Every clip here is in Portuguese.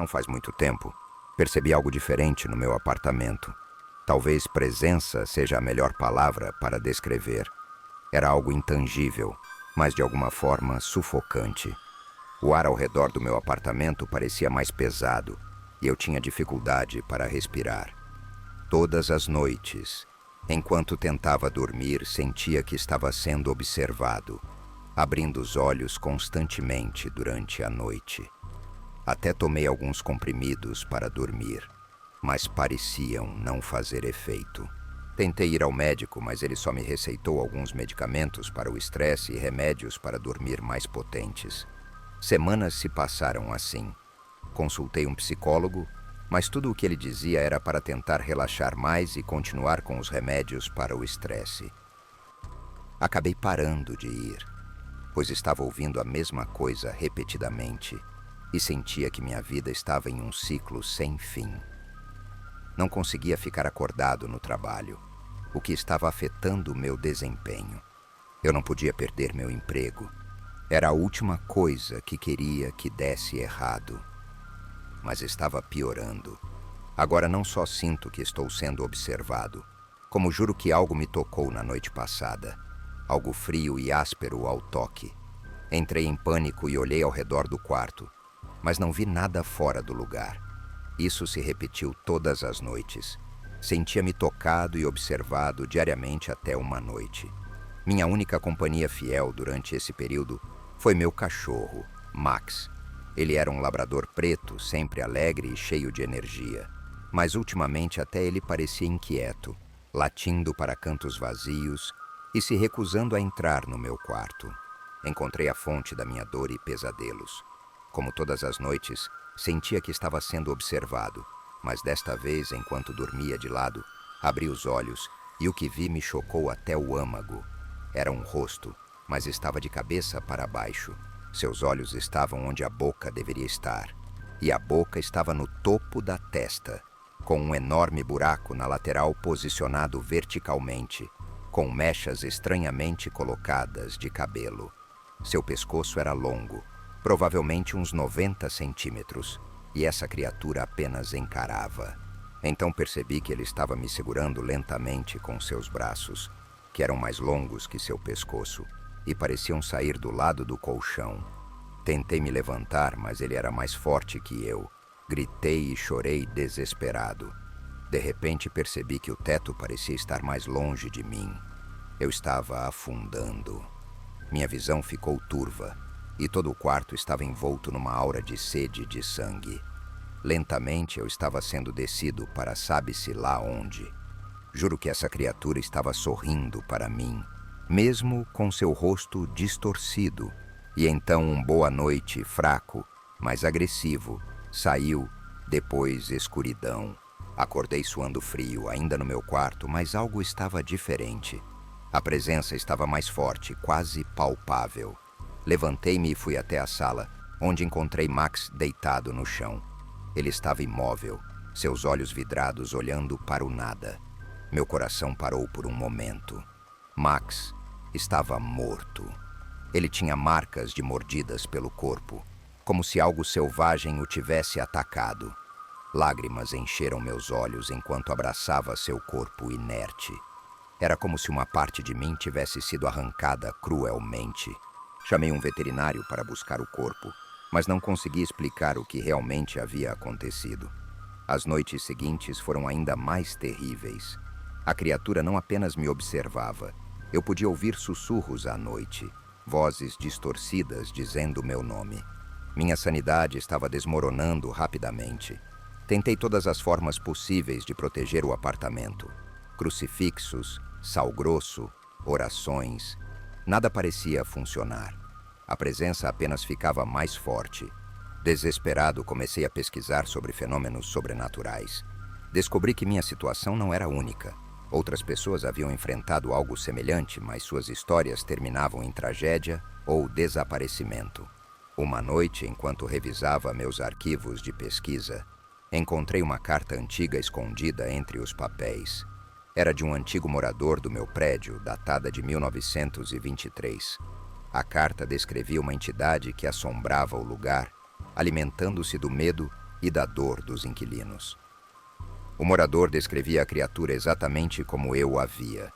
Não faz muito tempo, percebi algo diferente no meu apartamento. Talvez presença seja a melhor palavra para descrever. Era algo intangível, mas de alguma forma sufocante. O ar ao redor do meu apartamento parecia mais pesado e eu tinha dificuldade para respirar. Todas as noites, enquanto tentava dormir, sentia que estava sendo observado, abrindo os olhos constantemente durante a noite. Até tomei alguns comprimidos para dormir, mas pareciam não fazer efeito. Tentei ir ao médico, mas ele só me receitou alguns medicamentos para o estresse e remédios para dormir mais potentes. Semanas se passaram assim. Consultei um psicólogo, mas tudo o que ele dizia era para tentar relaxar mais e continuar com os remédios para o estresse. Acabei parando de ir, pois estava ouvindo a mesma coisa repetidamente e sentia que minha vida estava em um ciclo sem fim. Não conseguia ficar acordado no trabalho, o que estava afetando meu desempenho. Eu não podia perder meu emprego. Era a última coisa que queria que desse errado. Mas estava piorando. Agora não só sinto que estou sendo observado, como juro que algo me tocou na noite passada. Algo frio e áspero ao toque. Entrei em pânico e olhei ao redor do quarto, mas não vi nada fora do lugar. Isso se repetiu todas as noites. Sentia-me tocado e observado diariamente até uma noite. Minha única companhia fiel durante esse período foi meu cachorro, Max. Ele era um labrador preto, sempre alegre e cheio de energia. Mas ultimamente até ele parecia inquieto, latindo para cantos vazios e se recusando a entrar no meu quarto. Encontrei a fonte da minha dor e pesadelos. Como todas as noites, sentia que estava sendo observado, mas desta vez, enquanto dormia de lado, abri os olhos e o que vi me chocou até o âmago. Era um rosto, mas estava de cabeça para baixo. Seus olhos estavam onde a boca deveria estar, e a boca estava no topo da testa, com um enorme buraco na lateral posicionado verticalmente, com mechas estranhamente colocadas de cabelo. Seu pescoço era longo, provavelmente uns 90 centímetros, e essa criatura apenas encarava. Então percebi que ele estava me segurando lentamente com seus braços, que eram mais longos que seu pescoço, e pareciam sair do lado do colchão. Tentei me levantar, mas ele era mais forte que eu. Gritei e chorei desesperado. De repente percebi que o teto parecia estar mais longe de mim. Eu estava afundando. Minha visão ficou turva, e todo o quarto estava envolto numa aura de sede de sangue. Lentamente eu estava sendo descido para sabe-se lá onde. Juro que essa criatura estava sorrindo para mim, mesmo com seu rosto distorcido. E então um boa noite fraco, mas agressivo, saiu, depois escuridão. Acordei suando frio, ainda no meu quarto, mas algo estava diferente. A presença estava mais forte, quase palpável. Levantei-me e fui até a sala, onde encontrei Max deitado no chão. Ele estava imóvel, seus olhos vidrados olhando para o nada. Meu coração parou por um momento. Max estava morto. Ele tinha marcas de mordidas pelo corpo, como se algo selvagem o tivesse atacado. Lágrimas encheram meus olhos enquanto abraçava seu corpo inerte. Era como se uma parte de mim tivesse sido arrancada cruelmente. Chamei um veterinário para buscar o corpo, mas não consegui explicar o que realmente havia acontecido. As noites seguintes foram ainda mais terríveis. A criatura não apenas me observava, eu podia ouvir sussurros à noite, vozes distorcidas dizendo meu nome. Minha sanidade estava desmoronando rapidamente. Tentei todas as formas possíveis de proteger o apartamento. Crucifixos, sal grosso, orações. Nada parecia funcionar. A presença apenas ficava mais forte. Desesperado, comecei a pesquisar sobre fenômenos sobrenaturais. Descobri que minha situação não era única. Outras pessoas haviam enfrentado algo semelhante, mas suas histórias terminavam em tragédia ou desaparecimento. Uma noite, enquanto revisava meus arquivos de pesquisa, encontrei uma carta antiga escondida entre os papéis. Era de um antigo morador do meu prédio, datada de 1923. A carta descrevia uma entidade que assombrava o lugar, alimentando-se do medo e da dor dos inquilinos. O morador descrevia a criatura exatamente como eu a via: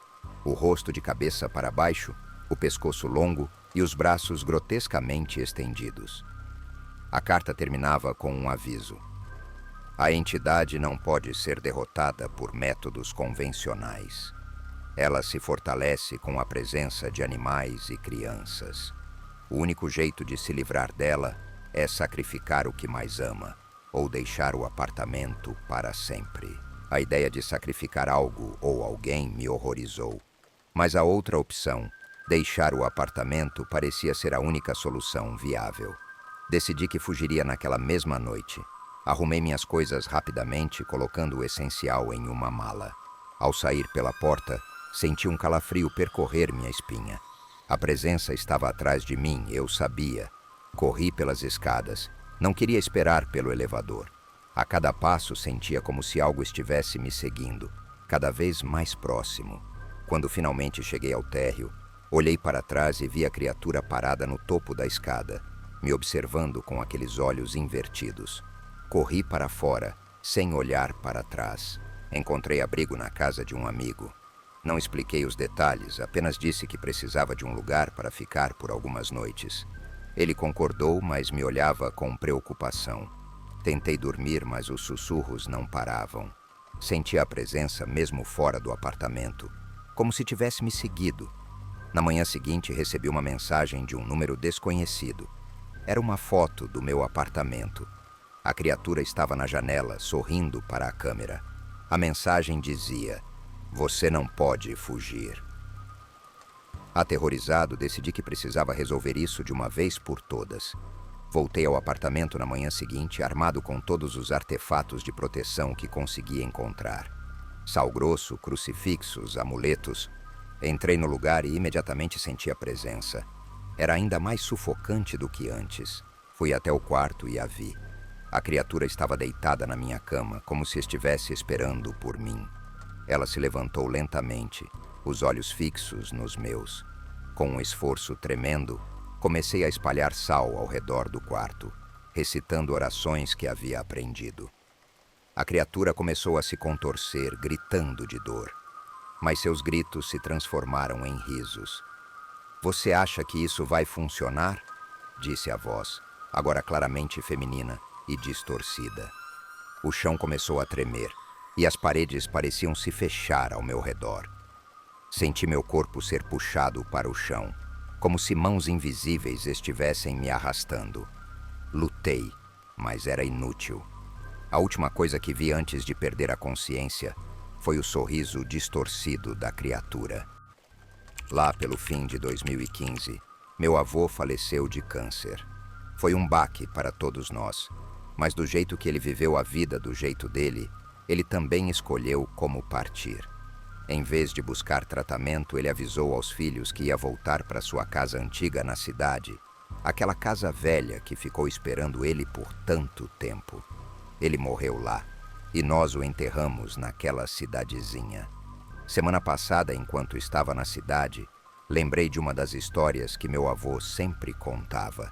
o rosto de cabeça para baixo, o pescoço longo e os braços grotescamente estendidos. A carta terminava com um aviso: a entidade não pode ser derrotada por métodos convencionais. Ela se fortalece com a presença de animais e crianças. O único jeito de se livrar dela é sacrificar o que mais ama, ou deixar o apartamento para sempre. A ideia de sacrificar algo ou alguém me horrorizou. Mas a outra opção, deixar o apartamento, parecia ser a única solução viável. Decidi que fugiria naquela mesma noite. Arrumei minhas coisas rapidamente, colocando o essencial em uma mala. Ao sair pela porta, senti um calafrio percorrer minha espinha. A presença estava atrás de mim, eu sabia. Corri pelas escadas. Não queria esperar pelo elevador. A cada passo sentia como se algo estivesse me seguindo, cada vez mais próximo. Quando finalmente cheguei ao térreo, olhei para trás e vi a criatura parada no topo da escada, me observando com aqueles olhos invertidos. Corri para fora, sem olhar para trás. Encontrei abrigo na casa de um amigo. Não expliquei os detalhes, apenas disse que precisava de um lugar para ficar por algumas noites. Ele concordou, mas me olhava com preocupação. Tentei dormir, mas os sussurros não paravam. Senti a presença mesmo fora do apartamento, como se tivesse me seguido. Na manhã seguinte, recebi uma mensagem de um número desconhecido. Era uma foto do meu apartamento. A criatura estava na janela, sorrindo para a câmera. A mensagem dizia: "Você não pode fugir." Aterrorizado, decidi que precisava resolver isso de uma vez por todas. Voltei ao apartamento na manhã seguinte, armado com todos os artefatos de proteção que consegui encontrar. Sal grosso, crucifixos, amuletos. Entrei no lugar e imediatamente senti a presença. Era ainda mais sufocante do que antes. Fui até o quarto e a vi. A criatura estava deitada na minha cama, como se estivesse esperando por mim. Ela se levantou lentamente, os olhos fixos nos meus. Com um esforço tremendo, comecei a espalhar sal ao redor do quarto, recitando orações que havia aprendido. A criatura começou a se contorcer, gritando de dor. Mas seus gritos se transformaram em risos. "Você acha que isso vai funcionar?" disse a voz, agora claramente feminina e distorcida. O chão começou a tremer e as paredes pareciam se fechar ao meu redor. Senti meu corpo ser puxado para o chão, como se mãos invisíveis estivessem me arrastando. Lutei, mas era inútil. A última coisa que vi antes de perder a consciência foi o sorriso distorcido da criatura. Lá pelo fim de 2015, meu avô faleceu de câncer. Foi um baque para todos nós, mas do jeito que ele viveu a vida do jeito dele, ele também escolheu como partir. Em vez de buscar tratamento, ele avisou aos filhos que ia voltar para sua casa antiga na cidade, aquela casa velha que ficou esperando ele por tanto tempo. Ele morreu lá, e nós o enterramos naquela cidadezinha. Semana passada, enquanto estava na cidade, lembrei de uma das histórias que meu avô sempre contava.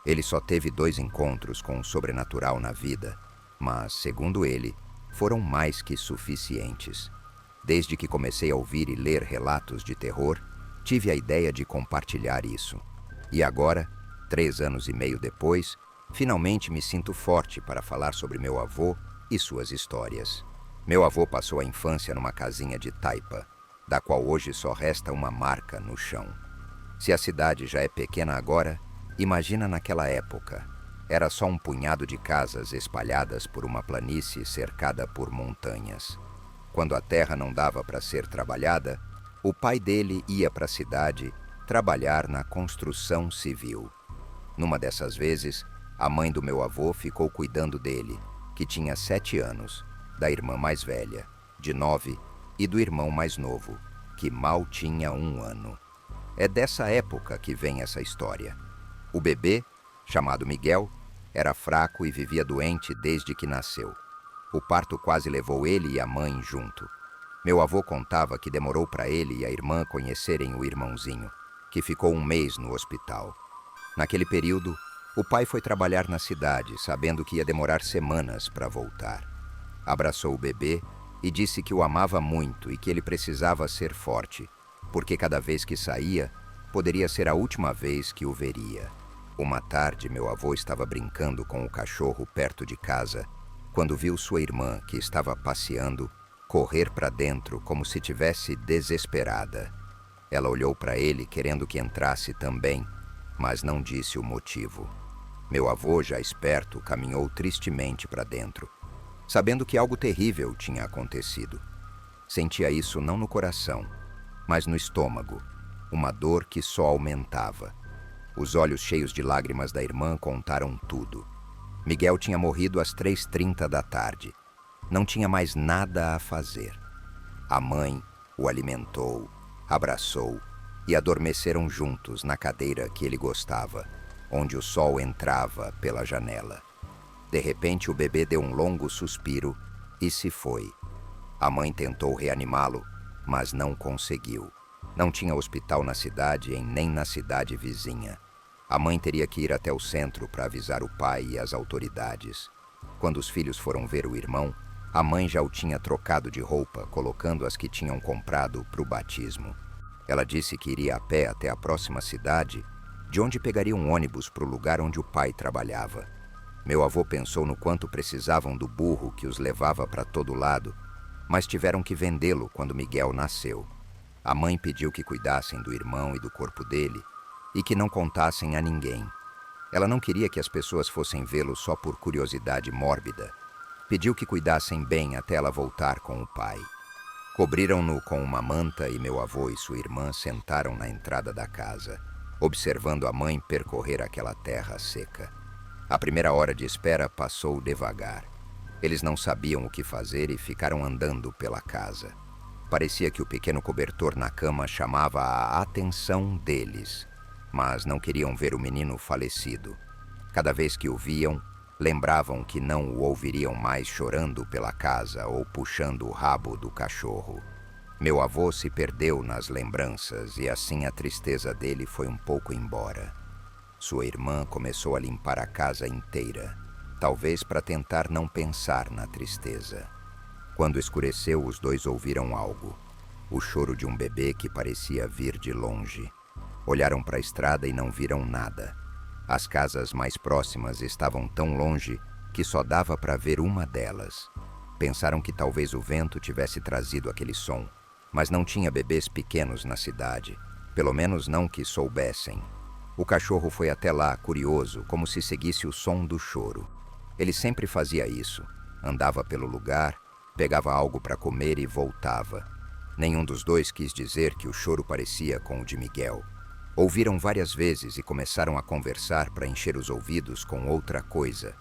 Ele só teve 2 encontros com o sobrenatural na vida, mas, segundo ele, foram mais que suficientes. Desde que comecei a ouvir e ler relatos de terror, tive a ideia de compartilhar isso. E agora, 3 anos e meio depois, finalmente me sinto forte para falar sobre meu avô e suas histórias. Meu avô passou a infância numa casinha de taipa, da qual hoje só resta uma marca no chão. Se a cidade já é pequena agora, imagina naquela época. Era só um punhado de casas espalhadas por uma planície cercada por montanhas. Quando a terra não dava para ser trabalhada, o pai dele ia para a cidade trabalhar na construção civil. Numa dessas vezes, a mãe do meu avô ficou cuidando dele, que tinha 7 anos, da irmã mais velha, de 9, e do irmão mais novo, que mal tinha 1 ano. É dessa época que vem essa história. O bebê, chamado Miguel, era fraco e vivia doente desde que nasceu. O parto quase levou ele e a mãe junto. Meu avô contava que demorou para ele e a irmã conhecerem o irmãozinho, que ficou 1 mês no hospital. Naquele período, O pai foi trabalhar na cidade, sabendo que ia demorar semanas para voltar. Abraçou o bebê e disse que o amava muito e que ele precisava ser forte, porque cada vez que saía, poderia ser a última vez que o veria. Uma tarde, meu avô estava brincando com o cachorro perto de casa, quando viu sua irmã, que estava passeando, correr para dentro como se tivesse desesperada. Ela olhou para ele querendo que entrasse também, mas não disse o motivo. Meu avô, já esperto, caminhou tristemente para dentro, sabendo que algo terrível tinha acontecido. Sentia isso não no coração, mas no estômago, uma dor que só aumentava. Os olhos cheios de lágrimas da irmã contaram tudo. Miguel tinha morrido às 3h30 da tarde. Não tinha mais nada a fazer. A mãe o alimentou, abraçou e adormeceram juntos na cadeira que ele gostava, onde o sol entrava pela janela. De repente, o bebê deu um longo suspiro e se foi. A mãe tentou reanimá-lo, mas não conseguiu. Não tinha hospital na cidade e nem na cidade vizinha. A mãe teria que ir até o centro para avisar o pai e as autoridades. Quando os filhos foram ver o irmão, a mãe já o tinha trocado de roupa, colocando as que tinham comprado para o batismo. Ela disse que iria a pé até a próxima cidade, de onde pegaria um ônibus para o lugar onde o pai trabalhava. Meu avô pensou no quanto precisavam do burro que os levava para todo lado, mas tiveram que vendê-lo quando Miguel nasceu. A mãe pediu que cuidassem do irmão e do corpo dele e que não contassem a ninguém. Ela não queria que as pessoas fossem vê-lo só por curiosidade mórbida. Pediu que cuidassem bem até ela voltar com o pai. Cobriram-no com uma manta e meu avô e sua irmã sentaram na entrada da casa, observando a mãe percorrer aquela terra seca. A primeira hora de espera passou devagar. Eles não sabiam o que fazer e ficaram andando pela casa. Parecia que o pequeno cobertor na cama chamava a atenção deles, mas não queriam ver o menino falecido. Cada vez que o viam, lembravam que não o ouviriam mais chorando pela casa ou puxando o rabo do cachorro. Meu avô se perdeu nas lembranças e assim a tristeza dele foi um pouco embora. Sua irmã começou a limpar a casa inteira, talvez para tentar não pensar na tristeza. Quando escureceu, os dois ouviram algo. O choro de um bebê que parecia vir de longe. Olharam para a estrada e não viram nada. As casas mais próximas estavam tão longe que só dava para ver uma delas. Pensaram que talvez o vento tivesse trazido aquele som, mas não tinha bebês pequenos na cidade, pelo menos não que soubessem. O cachorro foi até lá, curioso, como se seguisse o som do choro. Ele sempre fazia isso. Andava pelo lugar, pegava algo para comer e voltava. Nenhum dos dois quis dizer que o choro parecia com o de Miguel. Ouviram várias vezes e começaram a conversar para encher os ouvidos com outra coisa.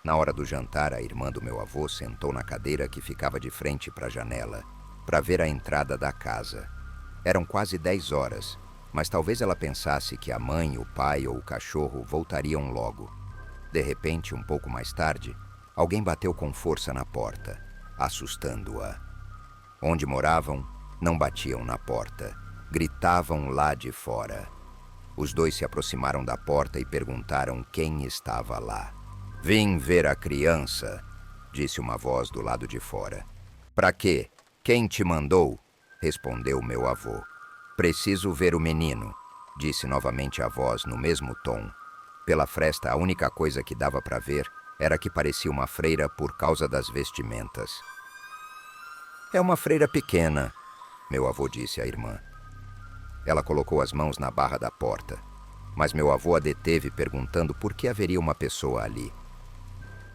Na hora do jantar, a irmã do meu avô sentou na cadeira que ficava de frente para a janela, para ver a entrada da casa. Eram quase 10 horas, mas talvez ela pensasse que a mãe, o pai ou o cachorro voltariam logo. De repente, um pouco mais tarde, alguém bateu com força na porta, assustando-a. Onde moravam, não batiam na porta, gritavam lá de fora. Os dois se aproximaram da porta e perguntaram quem estava lá. "Vim ver a criança", disse uma voz do lado de fora. "Pra quê? Quem te mandou?", respondeu meu avô. "Preciso ver o menino", disse novamente a voz no mesmo tom. Pela fresta, a única coisa que dava para ver era que parecia uma freira por causa das vestimentas. "É uma freira pequena", meu avô disse à irmã. Ela colocou as mãos na barra da porta, mas meu avô a deteve perguntando por que haveria uma pessoa ali.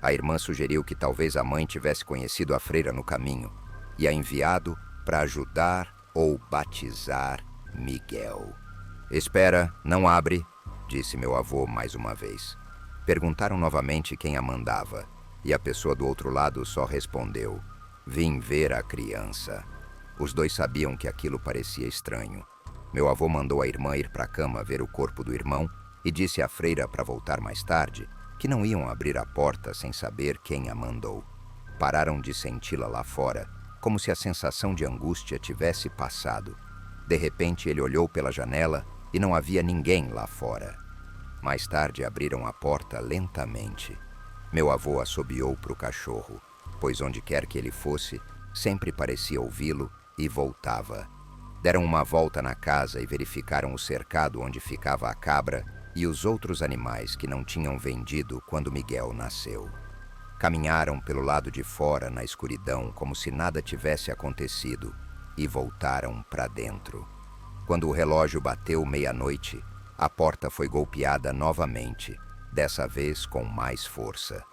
A irmã sugeriu que talvez a mãe tivesse conhecido a freira no caminho e a enviado para ajudar ou batizar Miguel. "Espera, não abre", disse meu avô mais uma vez. Perguntaram novamente quem a mandava, e a pessoa do outro lado só respondeu: "Vim ver a criança". Os dois sabiam que aquilo parecia estranho. Meu avô mandou a irmã ir para a cama ver o corpo do irmão e disse à freira para voltar mais tarde que não iam abrir a porta sem saber quem a mandou. Pararam de senti-la lá fora, como se a sensação de angústia tivesse passado. De repente, ele olhou pela janela e não havia ninguém lá fora. Mais tarde abriram a porta lentamente. Meu avô assobiou para o cachorro, pois onde quer que ele fosse, sempre parecia ouvi-lo e voltava. Deram uma volta na casa e verificaram o cercado onde ficava a cabra e os outros animais que não tinham vendido quando Miguel nasceu. Caminharam pelo lado de fora na escuridão como se nada tivesse acontecido e voltaram para dentro. Quando o relógio bateu meia-noite, a porta foi golpeada novamente, dessa vez com mais força.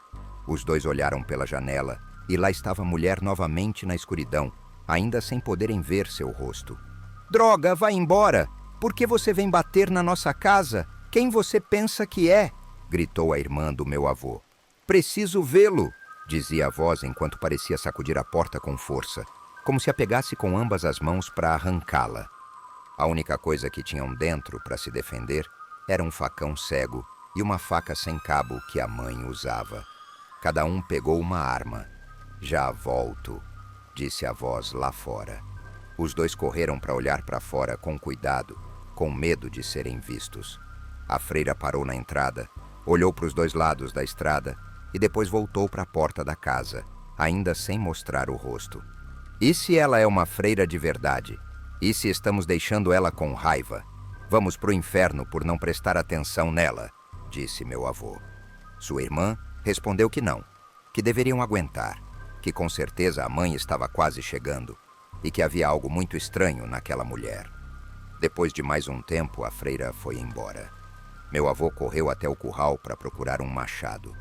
Os dois olharam pela janela e lá estava a mulher novamente na escuridão, ainda sem poderem ver seu rosto. "Droga, vai embora! Por que você vem bater na nossa casa? Quem você pensa que é?" gritou a irmã do meu avô. "Preciso vê-lo", dizia a voz enquanto parecia sacudir a porta com força, como se a pegasse com ambas as mãos para arrancá-la. A única coisa que tinham dentro para se defender era um facão cego e uma faca sem cabo que a mãe usava. Cada um pegou uma arma. "Já volto", disse a voz lá fora. Os dois correram para olhar para fora com cuidado, com medo de serem vistos. A freira parou na entrada, olhou para os dois lados da estrada e depois voltou para a porta da casa, ainda sem mostrar o rosto. "E se ela é uma freira de verdade? E se estamos deixando ela com raiva? Vamos pro inferno por não prestar atenção nela", disse meu avô. Sua irmã respondeu que não, que deveriam aguentar, que com certeza a mãe estava quase chegando e que havia algo muito estranho naquela mulher. Depois de mais um tempo, a freira foi embora. Meu avô correu até o curral para procurar um machado.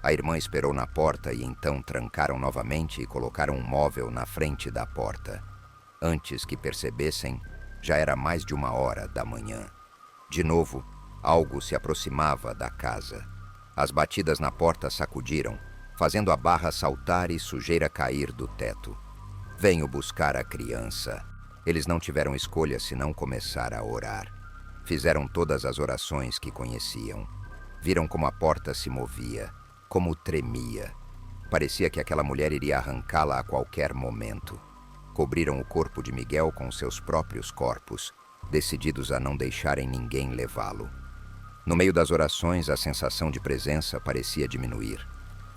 A irmã esperou na porta e então trancaram novamente e colocaram um móvel na frente da porta. Antes que percebessem, já era mais de 1h da manhã. De novo, algo se aproximava da casa. As batidas na porta sacudiram, fazendo a barra saltar e sujeira cair do teto. "Venho buscar a criança." Eles não tiveram escolha senão começar a orar. Fizeram todas as orações que conheciam. Viram como a porta se movia, como tremia. Parecia que aquela mulher iria arrancá-la a qualquer momento. Cobriram o corpo de Miguel com seus próprios corpos, decididos a não deixarem ninguém levá-lo. No meio das orações, a sensação de presença parecia diminuir.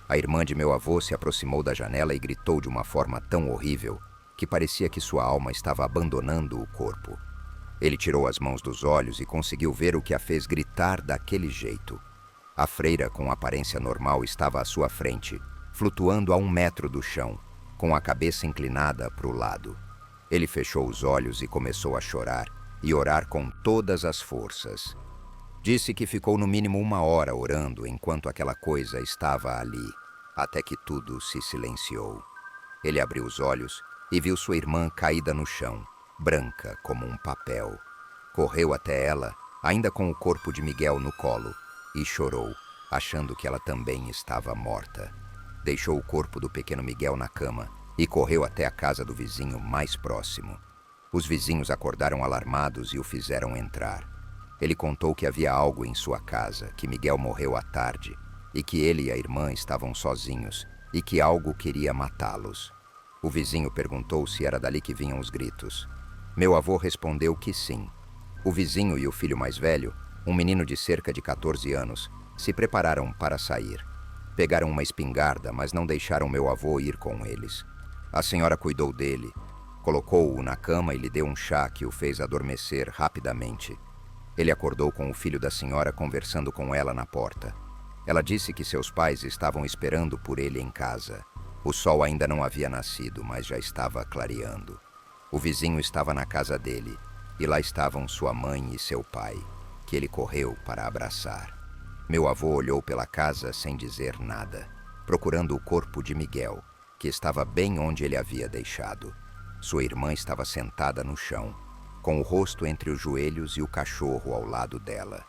A irmã de meu avô se aproximou da janela e gritou de uma forma tão horrível que parecia que sua alma estava abandonando o corpo. Ele tirou as mãos dos olhos e conseguiu ver o que a fez gritar daquele jeito. A freira, com aparência normal, estava à sua frente, flutuando a 1 metro do chão, com a cabeça inclinada para o lado. Ele fechou os olhos e começou a chorar e orar com todas as forças. Disse que ficou no mínimo 1h orando enquanto aquela coisa estava ali, até que tudo se silenciou. Ele abriu os olhos e viu sua irmã caída no chão, branca como um papel. Correu até ela, ainda com o corpo de Miguel no colo, e chorou, achando que ela também estava morta. Deixou o corpo do pequeno Miguel na cama e correu até a casa do vizinho mais próximo. Os vizinhos acordaram alarmados e o fizeram entrar. Ele contou que havia algo em sua casa, que Miguel morreu à tarde, e que ele e a irmã estavam sozinhos, e que algo queria matá-los. O vizinho perguntou se era dali que vinham os gritos. Meu avô respondeu que sim. O vizinho e o filho mais velho, um menino de cerca de 14 anos, se prepararam para sair. Pegaram uma espingarda, mas não deixaram meu avô ir com eles. A senhora cuidou dele, colocou-o na cama e lhe deu um chá que o fez adormecer rapidamente. Ele acordou com o filho da senhora conversando com ela na porta. Ela disse que seus pais estavam esperando por ele em casa. O sol ainda não havia nascido, mas já estava clareando. O vizinho estava na casa dele, e lá estavam sua mãe e seu pai, que ele correu para abraçar. Meu avô olhou pela casa sem dizer nada, procurando o corpo de Miguel, que estava bem onde ele havia deixado. Sua irmã estava sentada no chão, com o rosto entre os joelhos e o cachorro ao lado dela.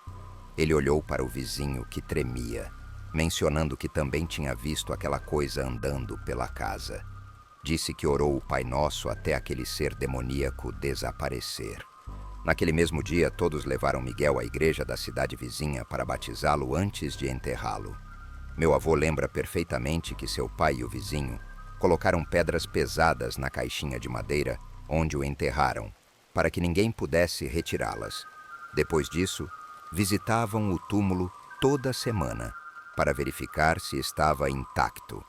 Ele olhou para o vizinho que tremia, mencionando que também tinha visto aquela coisa andando pela casa. Disse que orou o Pai Nosso até aquele ser demoníaco desaparecer. Naquele mesmo dia, todos levaram Miguel à igreja da cidade vizinha para batizá-lo antes de enterrá-lo. Meu avô lembra perfeitamente que seu pai e o vizinho colocaram pedras pesadas na caixinha de madeira onde o enterraram, para que ninguém pudesse retirá-las. Depois disso, visitavam o túmulo toda semana para verificar se estava intacto.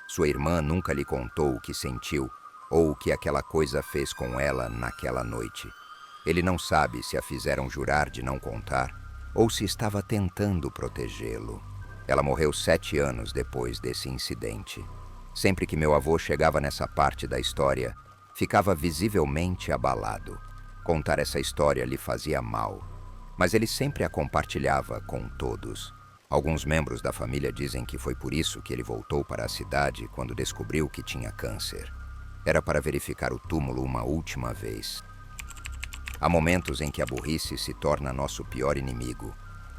Sua irmã nunca lhe contou o que sentiu ou o que aquela coisa fez com ela naquela noite. Ele não sabe se a fizeram jurar de não contar ou se estava tentando protegê-lo. Ela morreu 7 anos depois desse incidente. Sempre que meu avô chegava nessa parte da história, ficava visivelmente abalado. Contar essa história lhe fazia mal, mas ele sempre a compartilhava com todos. Alguns membros da família dizem que foi por isso que ele voltou para a cidade quando descobriu que tinha câncer. Era para verificar o túmulo uma última vez. Há momentos em que a burrice se torna nosso pior inimigo,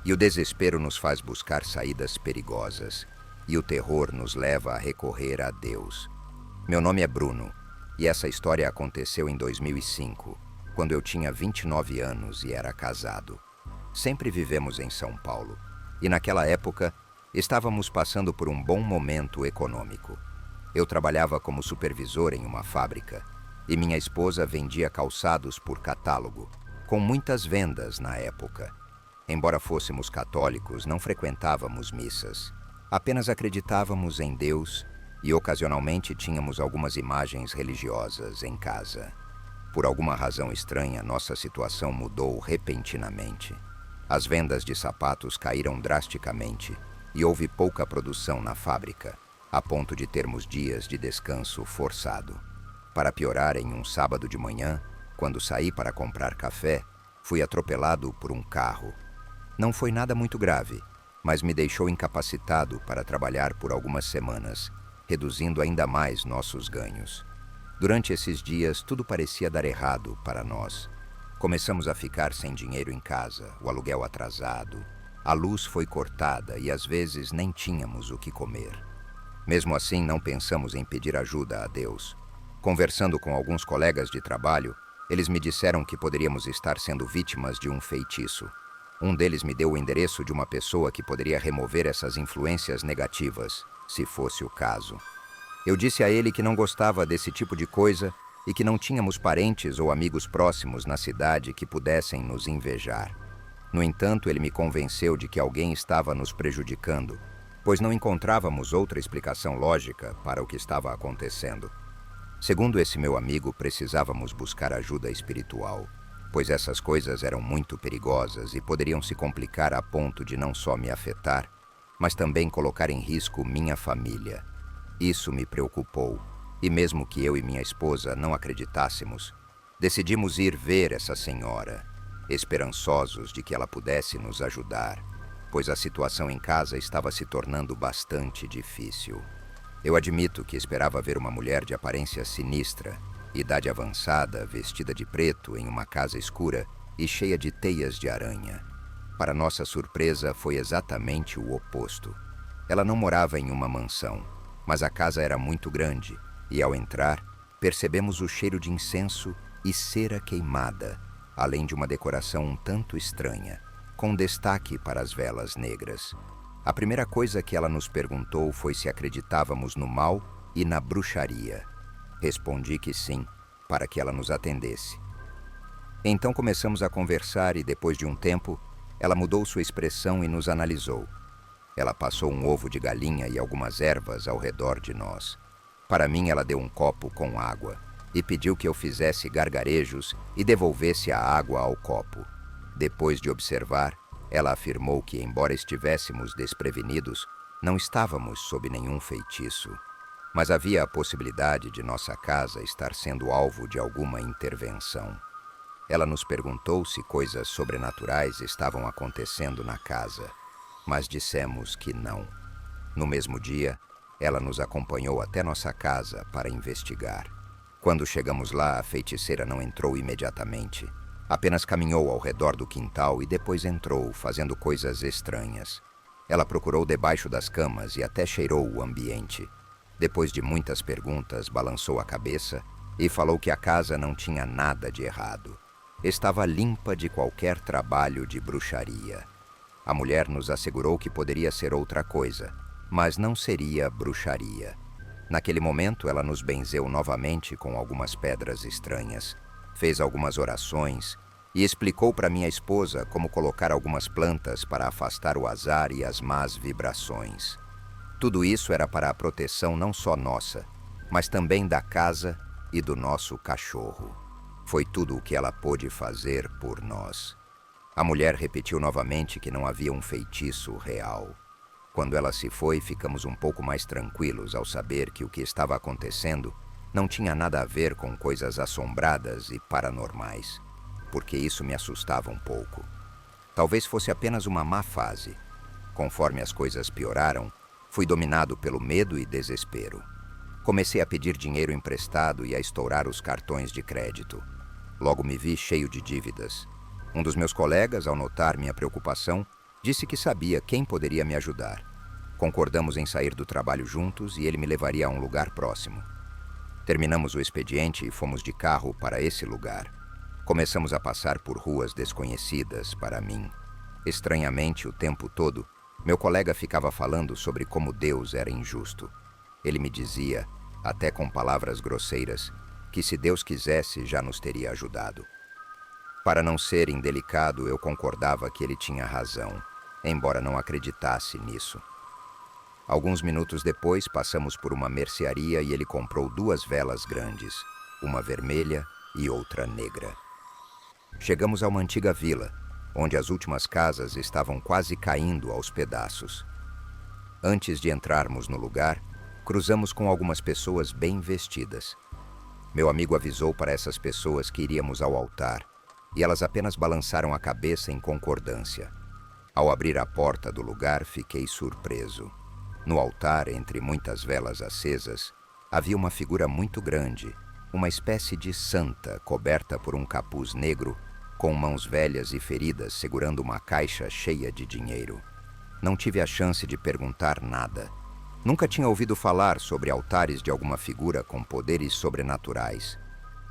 e o desespero nos faz buscar saídas perigosas, e o terror nos leva a recorrer a Deus. Meu nome é Bruno, e essa história aconteceu em 2005, quando eu tinha 29 anos e era casado. Sempre vivemos em São Paulo. E naquela época, estávamos passando por um bom momento econômico. Eu trabalhava como supervisor em uma fábrica e minha esposa vendia calçados por catálogo, com muitas vendas na época. Embora fôssemos católicos, não frequentávamos missas. Apenas acreditávamos em Deus e ocasionalmente tínhamos algumas imagens religiosas em casa. Por alguma razão estranha, nossa situação mudou repentinamente. As vendas de sapatos caíram drasticamente e houve pouca produção na fábrica, a ponto de termos dias de descanso forçado. Para piorar, em um sábado de manhã, quando saí para comprar café, fui atropelado por um carro. Não foi nada muito grave, mas me deixou incapacitado para trabalhar por algumas semanas, reduzindo ainda mais nossos ganhos. Durante esses dias, tudo parecia dar errado para nós. Começamos a ficar sem dinheiro em casa, o aluguel atrasado, a luz foi cortada e às vezes nem tínhamos o que comer. Mesmo assim, não pensamos em pedir ajuda a Deus. Conversando com alguns colegas de trabalho, eles me disseram que poderíamos estar sendo vítimas de um feitiço. Um deles me deu o endereço de uma pessoa que poderia remover essas influências negativas, se fosse o caso. Eu disse a ele que não gostava desse tipo de coisa e que não tínhamos parentes ou amigos próximos na cidade que pudessem nos invejar. No entanto, ele me convenceu de que alguém estava nos prejudicando, pois não encontrávamos outra explicação lógica para o que estava acontecendo. Segundo esse meu amigo, precisávamos buscar ajuda espiritual, pois essas coisas eram muito perigosas e poderiam se complicar a ponto de não só me afetar, mas também colocar em risco minha família. Isso me preocupou. E mesmo que eu e minha esposa não acreditássemos, decidimos ir ver essa senhora, esperançosos de que ela pudesse nos ajudar, pois a situação em casa estava se tornando bastante difícil. Eu admito que esperava ver uma mulher de aparência sinistra, idade avançada, vestida de preto em uma casa escura e cheia de teias de aranha. Para nossa surpresa, foi exatamente o oposto. Ela não morava em uma mansão, mas a casa era muito grande, e ao entrar, percebemos o cheiro de incenso e cera queimada, além de uma decoração um tanto estranha, com destaque para as velas negras. A primeira coisa que ela nos perguntou foi se acreditávamos no mal e na bruxaria. Respondi que sim, para que ela nos atendesse. Então começamos a conversar e, depois de um tempo, ela mudou sua expressão e nos analisou. Ela passou um ovo de galinha e algumas ervas ao redor de nós. Para mim, ela deu um copo com água e pediu que eu fizesse gargarejos e devolvesse a água ao copo. Depois de observar, ela afirmou que, embora estivéssemos desprevenidos, não estávamos sob nenhum feitiço, mas havia a possibilidade de nossa casa estar sendo alvo de alguma intervenção. Ela nos perguntou se coisas sobrenaturais estavam acontecendo na casa, mas dissemos que não. No mesmo dia, ela nos acompanhou até nossa casa para investigar. Quando chegamos lá, a feiticeira não entrou imediatamente. Apenas caminhou ao redor do quintal e depois entrou, fazendo coisas estranhas. Ela procurou debaixo das camas e até cheirou o ambiente. Depois de muitas perguntas, balançou a cabeça e falou que a casa não tinha nada de errado. Estava limpa de qualquer trabalho de bruxaria. A mulher nos assegurou que poderia ser outra coisa, mas não seria bruxaria. Naquele momento, ela nos benzeu novamente com algumas pedras estranhas, fez algumas orações e explicou para minha esposa como colocar algumas plantas para afastar o azar e as más vibrações. Tudo isso era para a proteção não só nossa, mas também da casa e do nosso cachorro. Foi tudo o que ela pôde fazer por nós. A mulher repetiu novamente que não havia um feitiço real. Quando ela se foi, ficamos um pouco mais tranquilos ao saber que o que estava acontecendo não tinha nada a ver com coisas assombradas e paranormais, porque isso me assustava um pouco. Talvez fosse apenas uma má fase. Conforme as coisas pioraram, fui dominado pelo medo e desespero. Comecei a pedir dinheiro emprestado e a estourar os cartões de crédito. Logo me vi cheio de dívidas. Um dos meus colegas, ao notar minha preocupação, disse que sabia quem poderia me ajudar. Concordamos em sair do trabalho juntos e ele me levaria a um lugar próximo. Terminamos o expediente e fomos de carro para esse lugar. Começamos a passar por ruas desconhecidas para mim. Estranhamente, o tempo todo, meu colega ficava falando sobre como Deus era injusto. Ele me dizia, até com palavras grosseiras, que se Deus quisesse já nos teria ajudado. Para não ser indelicado, eu concordava que ele tinha razão, embora não acreditasse nisso. Alguns minutos depois, passamos por uma mercearia e ele comprou 2 velas grandes, uma vermelha e outra negra. Chegamos a uma antiga vila, onde as últimas casas estavam quase caindo aos pedaços. Antes de entrarmos no lugar, cruzamos com algumas pessoas bem vestidas. Meu amigo avisou para essas pessoas que iríamos ao altar, e elas apenas balançaram a cabeça em concordância. Ao abrir a porta do lugar, fiquei surpreso. No altar, entre muitas velas acesas, havia uma figura muito grande, uma espécie de santa coberta por um capuz negro, com mãos velhas e feridas segurando uma caixa cheia de dinheiro. Não tive a chance de perguntar nada. Nunca tinha ouvido falar sobre altares de alguma figura com poderes sobrenaturais.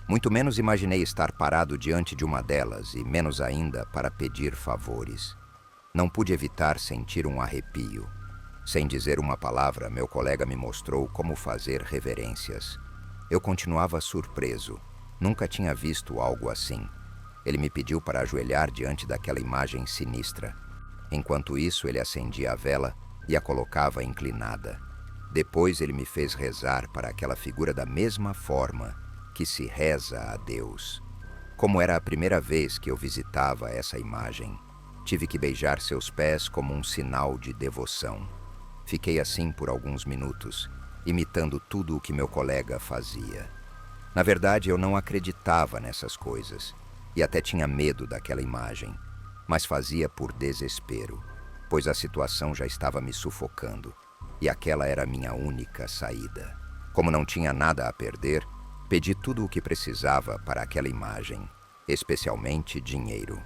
Muito menos imaginei estar parado diante de uma delas e menos ainda para pedir favores. Não pude evitar sentir um arrepio. Sem dizer uma palavra, meu colega me mostrou como fazer reverências. Eu continuava surpreso. Nunca tinha visto algo assim. Ele me pediu para ajoelhar diante daquela imagem sinistra. Enquanto isso, ele acendia a vela e a colocava inclinada. Depois ele me fez rezar para aquela figura da mesma forma que se reza a Deus. Como era a primeira vez que eu visitava essa imagem, tive que beijar seus pés como um sinal de devoção. Fiquei assim por alguns minutos, imitando tudo o que meu colega fazia. Na verdade, eu não acreditava nessas coisas, e até tinha medo daquela imagem, mas fazia por desespero, pois a situação já estava me sufocando, e aquela era a minha única saída. Como não tinha nada a perder, pedi tudo o que precisava para aquela imagem, especialmente dinheiro.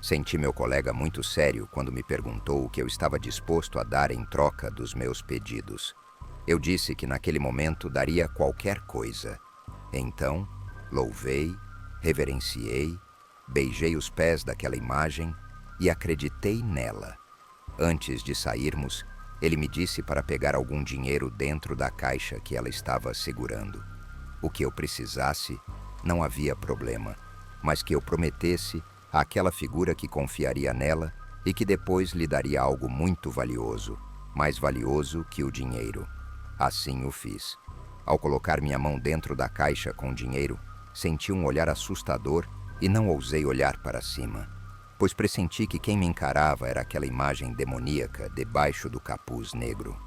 Senti meu colega muito sério quando me perguntou o que eu estava disposto a dar em troca dos meus pedidos. Eu disse que naquele momento daria qualquer coisa. Então, louvei, reverenciei, beijei os pés daquela imagem e acreditei nela. Antes de sairmos, ele me disse para pegar algum dinheiro dentro da caixa que ela estava segurando. O que eu precisasse, não havia problema, mas que eu prometesse àquela figura que confiaria nela e que depois lhe daria algo muito valioso, mais valioso que o dinheiro. Assim o fiz. Ao colocar minha mão dentro da caixa com dinheiro, senti um olhar assustador e não ousei olhar para cima, pois pressenti que quem me encarava era aquela imagem demoníaca debaixo do capuz negro.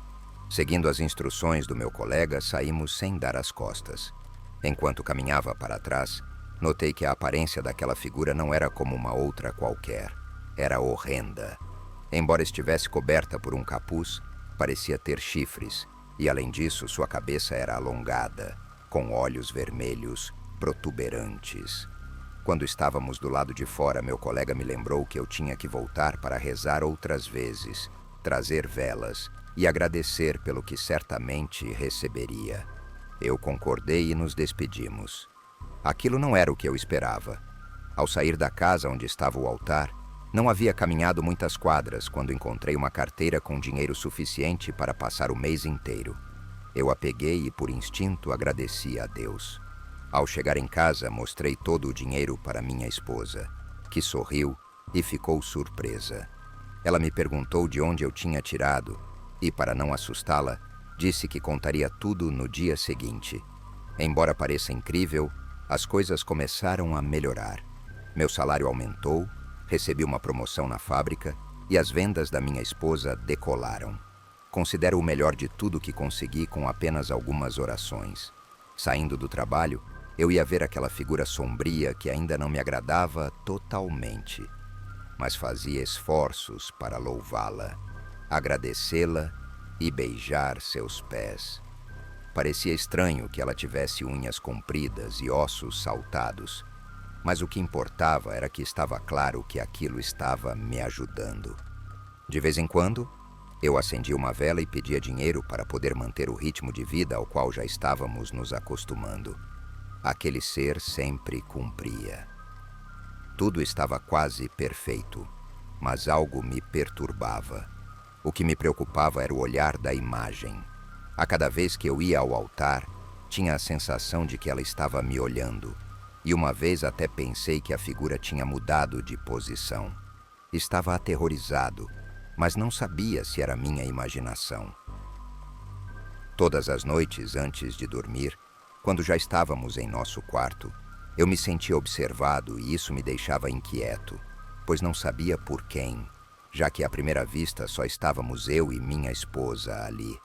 Seguindo as instruções do meu colega, saímos sem dar as costas. Enquanto caminhava para trás, notei que a aparência daquela figura não era como uma outra qualquer. Era horrenda. Embora estivesse coberta por um capuz, parecia ter chifres, e além disso, sua cabeça era alongada, com olhos vermelhos, protuberantes. Quando estávamos do lado de fora, meu colega me lembrou que eu tinha que voltar para rezar outras vezes, trazer velas e agradecer pelo que certamente receberia. Eu concordei e nos despedimos. Aquilo não era o que eu esperava. Ao sair da casa onde estava o altar, não havia caminhado muitas quadras quando encontrei uma carteira com dinheiro suficiente para passar o mês inteiro. Eu a peguei e, por instinto, agradeci a Deus. Ao chegar em casa, mostrei todo o dinheiro para minha esposa. que sorriu e ficou surpresa. Ela me perguntou de onde eu tinha tirado e, para não assustá-la, disse que contaria tudo no dia seguinte. Embora pareça incrível, as coisas começaram a melhorar. Meu salário aumentou, recebi uma promoção na fábrica e as vendas da minha esposa decolaram. Considero o melhor de tudo que consegui com apenas algumas orações. Saindo do trabalho, eu ia ver aquela figura sombria que ainda não me agradava totalmente, mas fazia esforços para louvá-la, agradecê-la e beijar seus pés. Parecia estranho que ela tivesse unhas compridas e ossos saltados, mas o que importava era que estava claro que aquilo estava me ajudando. De vez em quando, eu acendia uma vela e pedia dinheiro para poder manter o ritmo de vida ao qual já estávamos nos acostumando. Aquele ser sempre cumpria. Tudo estava quase perfeito, mas algo me perturbava. O que me preocupava era o olhar da imagem. A cada vez que eu ia ao altar, tinha a sensação de que ela estava me olhando, e uma vez até pensei que a figura tinha mudado de posição. Estava aterrorizado, mas não sabia se era minha imaginação. Todas as noites antes de dormir, quando já estávamos em nosso quarto, eu me sentia observado e isso me deixava inquieto, pois não sabia por quem, já que à primeira vista só estávamos eu e minha esposa ali.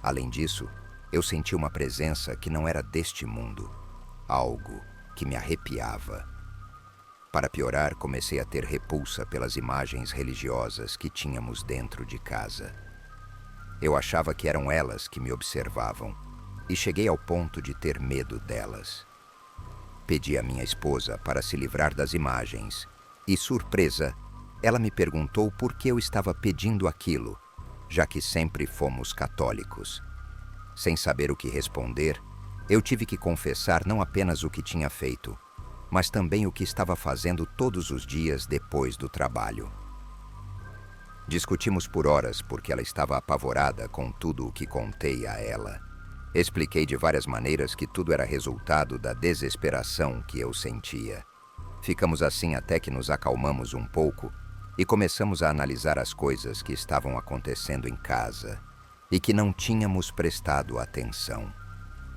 Além disso, eu senti uma presença que não era deste mundo, algo que me arrepiava. Para piorar, comecei a ter repulsa pelas imagens religiosas que tínhamos dentro de casa. Eu achava que eram elas que me observavam e cheguei ao ponto de ter medo delas. Pedi à minha esposa para se livrar das imagens e, surpresa, ela me perguntou por que eu estava pedindo aquilo, já que sempre fomos católicos. Sem saber o que responder, eu tive que confessar não apenas o que tinha feito, mas também o que estava fazendo todos os dias depois do trabalho. Discutimos por horas porque ela estava apavorada com tudo o que contei a ela. Expliquei de várias maneiras que tudo era resultado da desesperação que eu sentia. Ficamos assim até que nos acalmamos um pouco e começamos a analisar as coisas que estavam acontecendo em casa e que não tínhamos prestado atenção.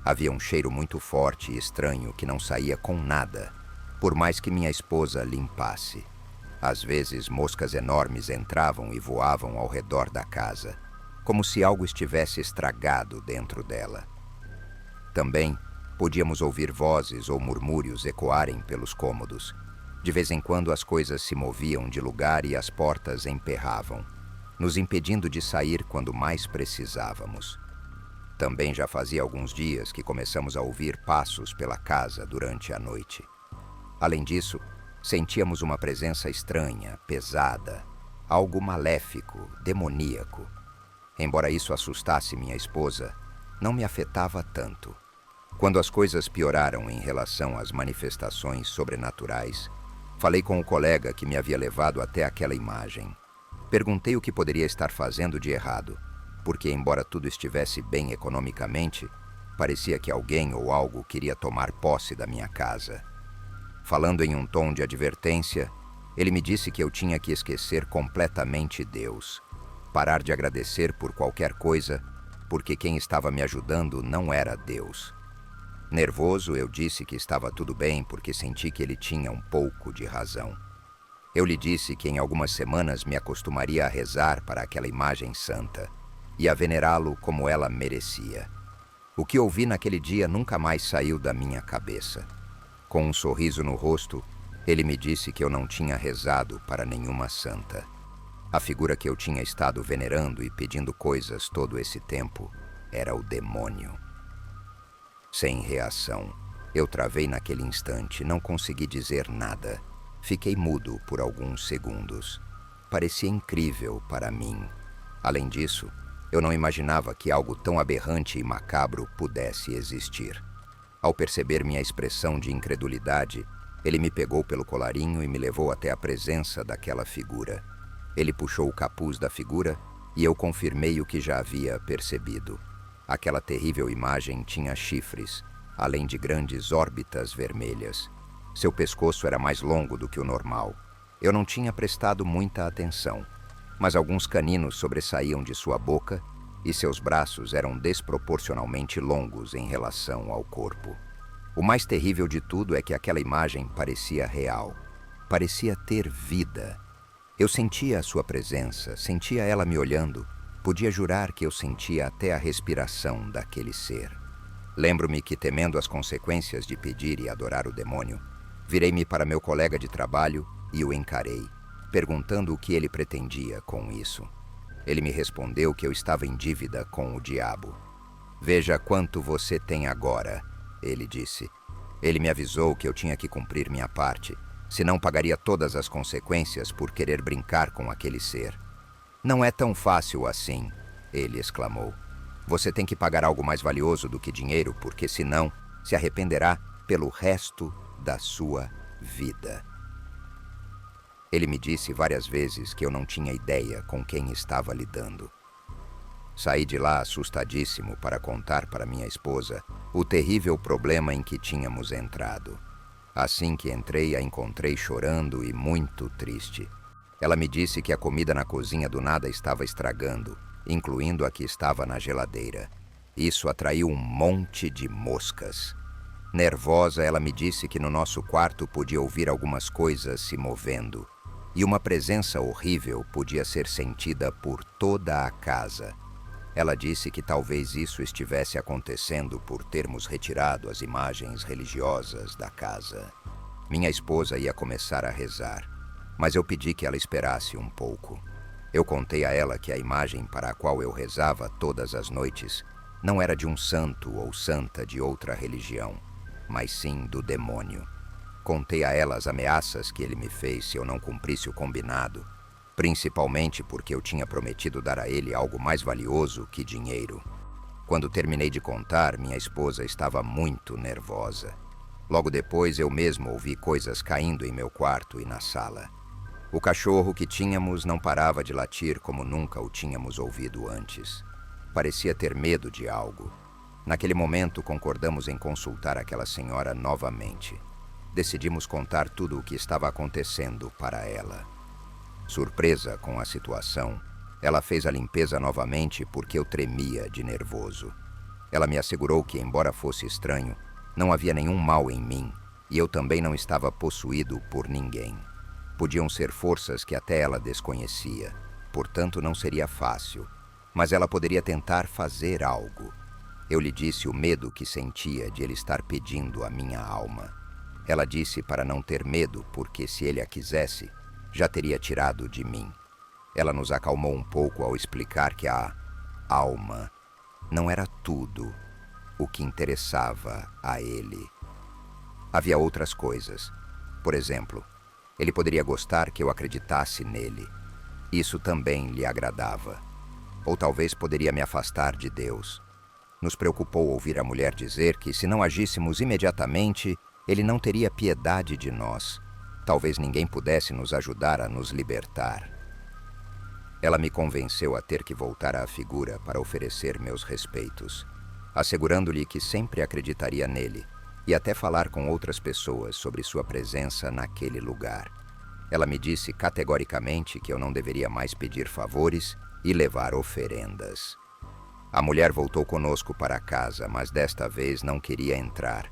Havia um cheiro muito forte e estranho que não saía com nada, por mais que minha esposa limpasse. Às vezes, moscas enormes entravam e voavam ao redor da casa, como se algo estivesse estragado dentro dela. Também podíamos ouvir vozes ou murmúrios ecoarem pelos cômodos. De vez em quando as coisas se moviam de lugar e as portas emperravam, nos impedindo de sair quando mais precisávamos. Também já fazia alguns dias que começamos a ouvir passos pela casa durante a noite. Além disso, sentíamos uma presença estranha, pesada, algo maléfico, demoníaco. Embora isso assustasse minha esposa, não me afetava tanto. Quando as coisas pioraram em relação às manifestações sobrenaturais, falei com o colega que me havia levado até aquela imagem. Perguntei o que poderia estar fazendo de errado, porque, embora tudo estivesse bem economicamente, parecia que alguém ou algo queria tomar posse da minha casa. Falando em um tom de advertência, ele me disse que eu tinha que esquecer completamente Deus, parar de agradecer por qualquer coisa, porque quem estava me ajudando não era Deus. Nervoso, eu disse que estava tudo bem porque senti que ele tinha um pouco de razão. Eu lhe disse que em algumas semanas me acostumaria a rezar para aquela imagem santa e a venerá-lo como ela merecia. O que ouvi naquele dia nunca mais saiu da minha cabeça. Com um sorriso no rosto, ele me disse que eu não tinha rezado para nenhuma santa. A figura que eu tinha estado venerando e pedindo coisas todo esse tempo era o demônio. Sem reação, eu travei naquele instante, não consegui dizer nada. Fiquei mudo por alguns segundos. Parecia incrível para mim. Além disso, eu não imaginava que algo tão aberrante e macabro pudesse existir. Ao perceber minha expressão de incredulidade, ele me pegou pelo colarinho e me levou até a presença daquela figura. Ele puxou o capuz da figura e eu confirmei o que já havia percebido. Aquela terrível imagem tinha chifres, além de grandes órbitas vermelhas. Seu pescoço era mais longo do que o normal, Eu não tinha prestado muita atenção, mas alguns caninos sobressaíam de sua boca e seus braços eram desproporcionalmente longos em relação ao corpo. O mais terrível de tudo é que aquela imagem parecia real, parecia ter vida. Eu sentia a sua presença, sentia ela me olhando, podia jurar que eu sentia até a respiração daquele ser. Lembro-me que, temendo as consequências de pedir e adorar o demônio, virei-me para meu colega de trabalho e o encarei, perguntando o que ele pretendia com isso. Ele me respondeu que eu estava em dívida com o diabo. "Veja quanto você tem agora", ele disse. Ele me avisou que eu tinha que cumprir minha parte, senão pagaria todas as consequências por querer brincar com aquele ser. "Não é tão fácil assim", ele exclamou. "Você tem que pagar algo mais valioso do que dinheiro, porque senão se arrependerá pelo resto da sua vida." Ele me disse várias vezes que eu não tinha ideia com quem estava lidando. Saí de lá assustadíssimo para contar para minha esposa o terrível problema em que tínhamos entrado. Assim que entrei, a encontrei chorando e muito triste. Ela me disse que a comida na cozinha do nada estava estragando, incluindo a que estava na geladeira. Isso atraiu um monte de moscas. Nervosa, ela me disse que no nosso quarto podia ouvir algumas coisas se movendo, e uma presença horrível podia ser sentida por toda a casa. Ela disse que talvez isso estivesse acontecendo por termos retirado as imagens religiosas da casa. Minha esposa ia começar a rezar, mas eu pedi que ela esperasse um pouco. Eu contei a ela que a imagem para a qual eu rezava todas as noites não era de um santo ou santa de outra religião, mas sim do demônio. Contei a ela as ameaças que ele me fez se eu não cumprisse o combinado, principalmente porque eu tinha prometido dar a ele algo mais valioso que dinheiro. Quando terminei de contar, minha esposa estava muito nervosa. Logo depois, eu mesmo ouvi coisas caindo em meu quarto e na sala. O cachorro que tínhamos não parava de latir como nunca o tínhamos ouvido antes. Parecia ter medo de algo. Naquele momento, concordamos em consultar aquela senhora novamente. Decidimos contar tudo o que estava acontecendo para ela. Surpresa com a situação, ela fez a limpeza novamente porque eu tremia de nervoso. Ela me assegurou que, embora fosse estranho, não havia nenhum mal em mim e eu também não estava possuído por ninguém. Podiam ser forças que até ela desconhecia, portanto não seria fácil, mas ela poderia tentar fazer algo. Eu lhe disse o medo que sentia de ele estar pedindo a minha alma. Ela disse para não ter medo, porque se ele a quisesse, já teria tirado de mim. Ela nos acalmou um pouco ao explicar que a alma não era tudo o que interessava a ele. Havia outras coisas. Por exemplo, ele poderia gostar que eu acreditasse nele. Isso também lhe agradava. Ou talvez poderia me afastar de Deus. Nos preocupou ouvir a mulher dizer que, se não agíssemos imediatamente, ele não teria piedade de nós. Talvez ninguém pudesse nos ajudar a nos libertar. Ela me convenceu a ter que voltar à figura para oferecer meus respeitos, assegurando-lhe que sempre acreditaria nele e até falar com outras pessoas sobre sua presença naquele lugar. Ela me disse categoricamente que eu não deveria mais pedir favores e levar oferendas. A mulher voltou conosco para casa, mas desta vez não queria entrar,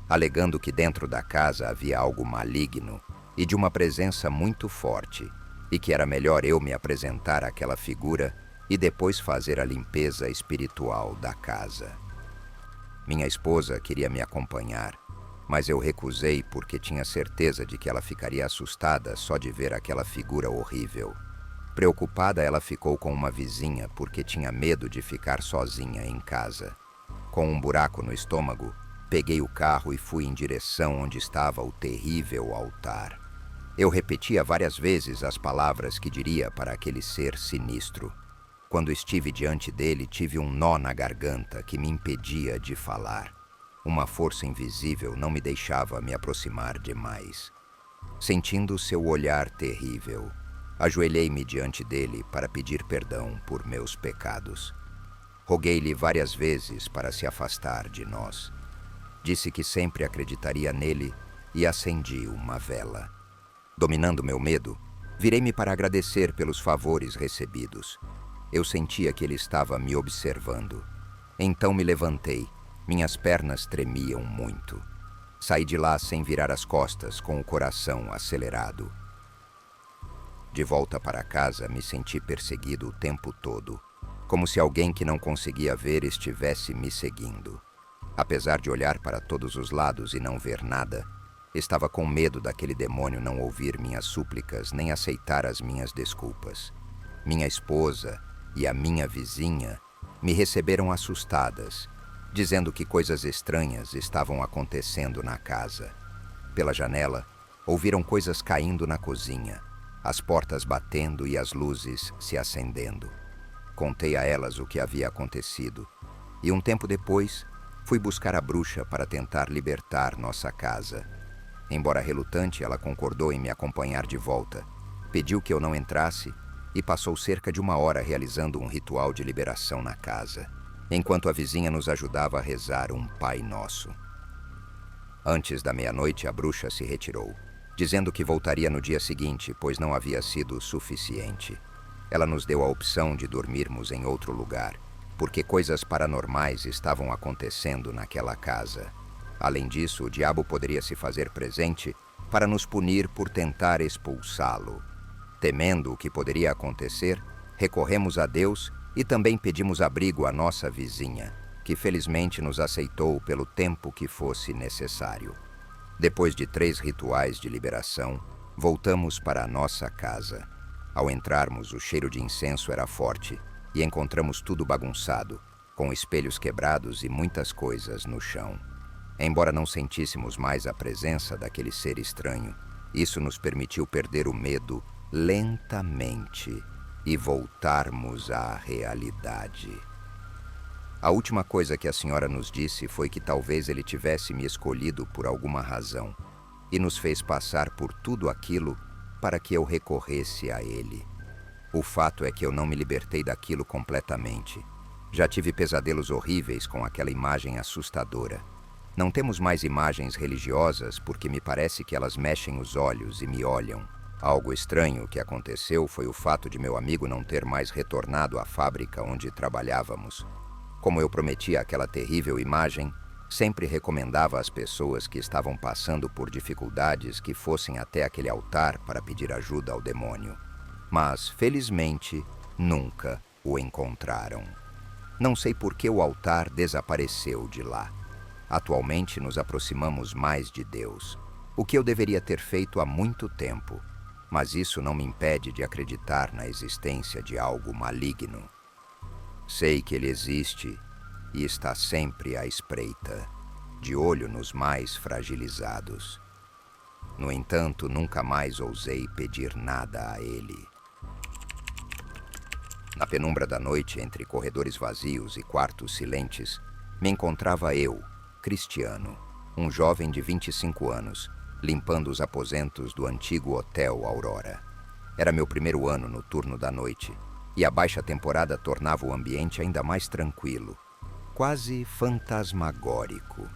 alegando que dentro da casa havia algo maligno e de uma presença muito forte, e que era melhor eu me apresentar àquela figura e depois fazer a limpeza espiritual da casa. Minha esposa queria me acompanhar, mas eu recusei porque tinha certeza de que ela ficaria assustada só de ver aquela figura horrível. Preocupada, ela ficou com uma vizinha porque tinha medo de ficar sozinha em casa. Com um buraco no estômago, peguei o carro e fui em direção onde estava o terrível altar. Eu repetia várias vezes as palavras que diria para aquele ser sinistro. Quando estive diante dele, tive um nó na garganta que me impedia de falar. Uma força invisível não me deixava me aproximar demais. Sentindo seu olhar terrível, ajoelhei-me diante dele para pedir perdão por meus pecados. Roguei-lhe várias vezes para se afastar de nós. Disse que sempre acreditaria nele e acendi uma vela. Dominando meu medo, virei-me para agradecer pelos favores recebidos. Eu sentia que ele estava me observando. Então me levantei. Minhas pernas tremiam muito. Saí de lá sem virar as costas, com o coração acelerado. De volta para casa, me senti perseguido o tempo todo, como se alguém que não conseguia ver estivesse me seguindo. Apesar de olhar para todos os lados e não ver nada, estava com medo daquele demônio não ouvir minhas súplicas nem aceitar as minhas desculpas. Minha esposa e a minha vizinha me receberam assustadas, dizendo que coisas estranhas estavam acontecendo na casa. Pela janela, ouviram coisas caindo na cozinha, as portas batendo e as luzes se acendendo. Contei a elas o que havia acontecido e, um tempo depois, fui buscar a bruxa para tentar libertar nossa casa. Embora relutante, ela concordou em me acompanhar de volta, pediu que eu não entrasse e passou cerca de 1 hora realizando um ritual de liberação na casa, enquanto a vizinha nos ajudava a rezar um Pai Nosso. Antes da meia-noite, a bruxa se retirou, dizendo que voltaria no dia seguinte, pois não havia sido suficiente. Ela nos deu a opção de dormirmos em outro lugar, porque coisas paranormais estavam acontecendo naquela casa. Além disso, o diabo poderia se fazer presente para nos punir por tentar expulsá-lo. Temendo o que poderia acontecer, recorremos a Deus e também pedimos abrigo à nossa vizinha, que felizmente nos aceitou pelo tempo que fosse necessário. Depois de 3 rituais de liberação, voltamos para a nossa casa. Ao entrarmos, o cheiro de incenso era forte e encontramos tudo bagunçado, com espelhos quebrados e muitas coisas no chão. Embora não sentíssemos mais a presença daquele ser estranho, isso nos permitiu perder o medo lentamente e voltarmos à realidade. A última coisa que a senhora nos disse foi que talvez ele tivesse me escolhido por alguma razão e nos fez passar por tudo aquilo para que eu recorresse a ele. O fato é que eu não me libertei daquilo completamente. Já tive pesadelos horríveis com aquela imagem assustadora. Não temos mais imagens religiosas porque me parece que elas mexem os olhos e me olham. Algo estranho que aconteceu foi o fato de meu amigo não ter mais retornado à fábrica onde trabalhávamos. Como eu prometia aquela terrível imagem, sempre recomendava às pessoas que estavam passando por dificuldades que fossem até aquele altar para pedir ajuda ao demônio. Mas, felizmente, nunca o encontraram. Não sei por que o altar desapareceu de lá. Atualmente nos aproximamos mais de Deus, o que eu deveria ter feito há muito tempo, mas isso não me impede de acreditar na existência de algo maligno. Sei que ele existe e está sempre à espreita, de olho nos mais fragilizados. No entanto, nunca mais ousei pedir nada a ele. Na penumbra da noite, entre corredores vazios e quartos silentes, me encontrava eu, Cristiano, um jovem de 25 anos, limpando os aposentos do antigo Hotel Aurora. Era meu primeiro ano no turno da noite, e a baixa temporada tornava o ambiente ainda mais tranquilo, quase fantasmagórico.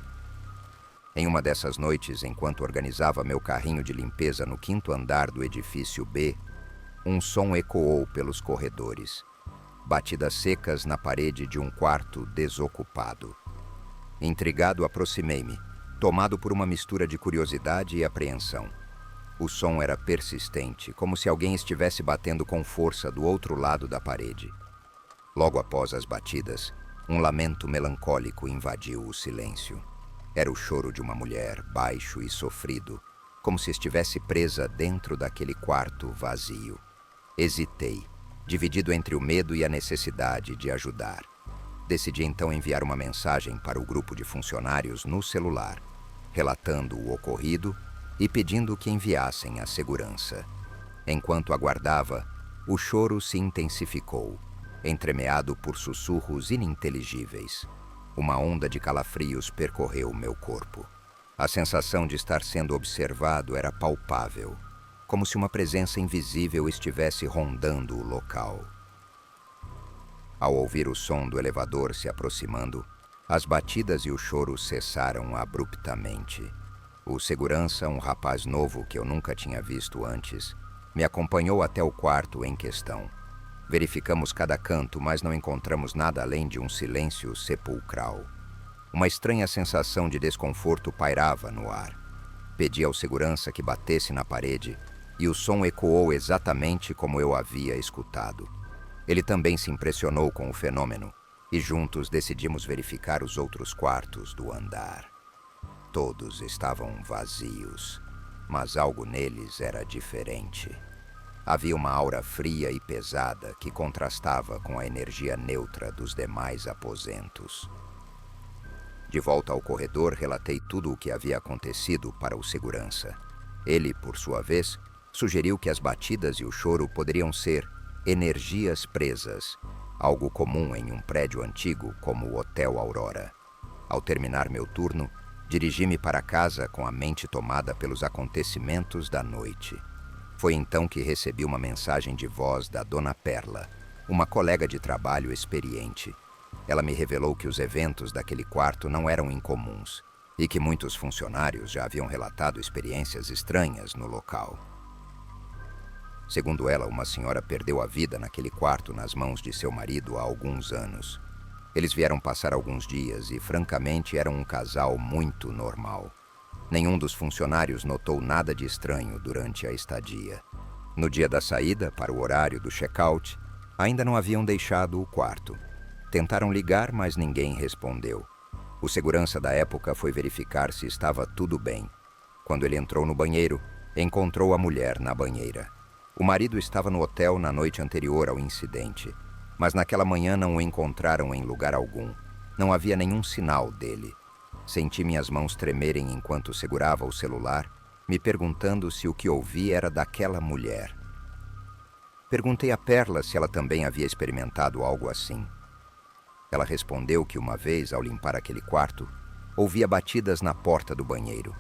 Em uma dessas noites, enquanto organizava meu carrinho de limpeza no 5º andar do edifício B, um som ecoou pelos corredores. Batidas secas na parede de um quarto desocupado. Intrigado, aproximei-me, tomado por uma mistura de curiosidade e apreensão. O som era persistente, como se alguém estivesse batendo com força do outro lado da parede. Logo após as batidas, um lamento melancólico invadiu o silêncio. Era o choro de uma mulher, baixo e sofrido, como se estivesse presa dentro daquele quarto vazio. Hesitei, dividido entre o medo e a necessidade de ajudar. Decidi então enviar uma mensagem para o grupo de funcionários no celular, relatando o ocorrido e pedindo que enviassem a segurança. Enquanto aguardava, o choro se intensificou, entremeado por sussurros ininteligíveis. Uma onda de calafrios percorreu meu corpo. A sensação de estar sendo observado era palpável, como se uma presença invisível estivesse rondando o local. Ao ouvir o som do elevador se aproximando, as batidas e o choro cessaram abruptamente. O segurança, um rapaz novo que eu nunca tinha visto antes, me acompanhou até o quarto em questão. Verificamos cada canto, mas não encontramos nada além de um silêncio sepulcral. Uma estranha sensação de desconforto pairava no ar. Pedi ao segurança que batesse na parede e o som ecoou exatamente como eu havia escutado. Ele também se impressionou com o fenômeno e juntos decidimos verificar os outros quartos do andar. Todos estavam vazios, mas algo neles era diferente. Havia uma aura fria e pesada que contrastava com a energia neutra dos demais aposentos. De volta ao corredor, relatei tudo o que havia acontecido para o segurança. Ele, por sua vez, sugeriu que as batidas e o choro poderiam ser energias presas, algo comum em um prédio antigo como o Hotel Aurora. Ao terminar meu turno, dirigi-me para casa com a mente tomada pelos acontecimentos da noite. Foi então que recebi uma mensagem de voz da Dona Perla, uma colega de trabalho experiente. Ela me revelou que os eventos daquele quarto não eram incomuns e que muitos funcionários já haviam relatado experiências estranhas no local. Segundo ela, uma senhora perdeu a vida naquele quarto nas mãos de seu marido há alguns anos. Eles vieram passar alguns dias e, francamente, eram um casal muito normal. Nenhum dos funcionários notou nada de estranho durante a estadia. No dia da saída, para o horário do check-out, ainda não haviam deixado o quarto. Tentaram ligar, mas ninguém respondeu. O segurança da época foi verificar se estava tudo bem. Quando ele entrou no banheiro, encontrou a mulher na banheira. O marido estava no hotel na noite anterior ao incidente, mas naquela manhã não o encontraram em lugar algum. Não havia nenhum sinal dele. Senti minhas mãos tremerem enquanto segurava o celular, me perguntando se o que ouvi era daquela mulher. Perguntei a Perla se ela também havia experimentado algo assim. Ela respondeu que uma vez, ao limpar aquele quarto, ouvia batidas na porta do banheiro.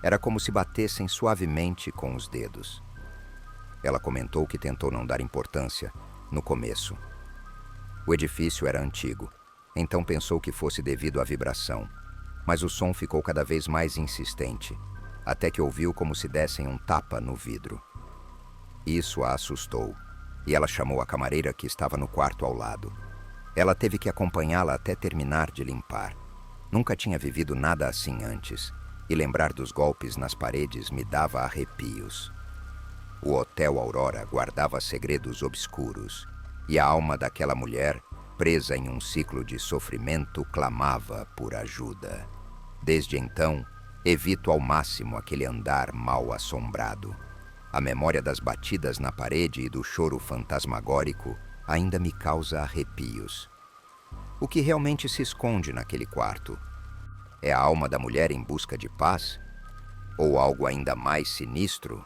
Era como se batessem suavemente com os dedos. Ela comentou que tentou não dar importância no começo. O edifício era antigo, então pensou que fosse devido à vibração, mas o som ficou cada vez mais insistente, até que ouviu como se dessem um tapa no vidro. Isso a assustou, e ela chamou a camareira que estava no quarto ao lado. Ela teve que acompanhá-la até terminar de limpar. Nunca tinha vivido nada assim antes, e lembrar dos golpes nas paredes me dava arrepios. O Hotel Aurora guardava segredos obscuros, e a alma daquela mulher, presa em um ciclo de sofrimento, clamava por ajuda. Desde então, evito ao máximo aquele andar mal assombrado. A memória das batidas na parede e do choro fantasmagórico ainda me causa arrepios. O que realmente se esconde naquele quarto? É a alma da mulher em busca de paz? Ou algo ainda mais sinistro?